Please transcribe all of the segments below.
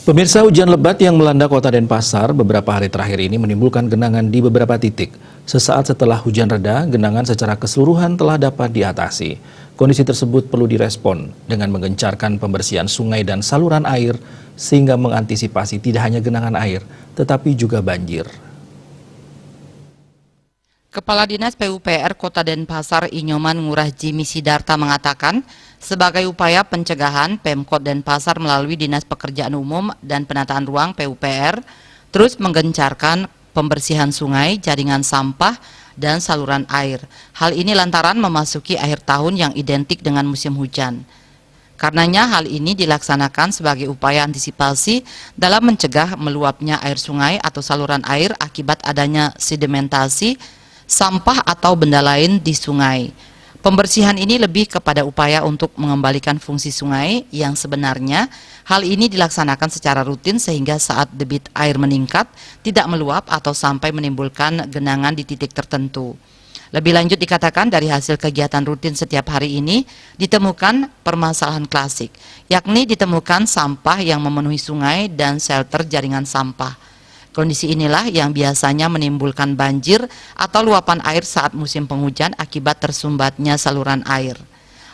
Pemirsa, hujan lebat yang melanda kota Denpasar beberapa hari terakhir ini menimbulkan genangan di beberapa titik. Sesaat setelah hujan reda, genangan secara keseluruhan telah dapat diatasi. Kondisi tersebut perlu direspon dengan menggencarkan pembersihan sungai dan saluran air sehingga mengantisipasi tidak hanya genangan air, tetapi juga banjir. Kepala Dinas PUPR Kota Denpasar Inyoman Ngurah Jimmy Sidarta mengatakan, sebagai upaya pencegahan, Pemkot Denpasar melalui Dinas Pekerjaan Umum dan Penataan Ruang PUPR terus menggencarkan pembersihan sungai, jaringan sampah, dan saluran air. Hal ini lantaran memasuki akhir tahun yang identik dengan musim hujan. Karenanya hal ini dilaksanakan sebagai upaya antisipasi dalam mencegah meluapnya air sungai atau saluran air akibat adanya sedimentasi, sampah atau benda lain di sungai. Pembersihan ini lebih kepada upaya untuk mengembalikan fungsi sungai yang sebenarnya. Hal ini dilaksanakan secara rutin sehingga saat debit air meningkat tidak meluap atau sampai menimbulkan genangan di titik tertentu. Lebih lanjut dikatakan dari hasil kegiatan rutin setiap hari ini ditemukan permasalahan klasik, yakni ditemukan sampah yang memenuhi sungai dan shelter jaringan sampah. Kondisi inilah yang biasanya menimbulkan banjir atau luapan air saat musim penghujan akibat tersumbatnya saluran air.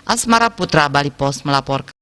Asmara Putra, Bali Post melaporkan.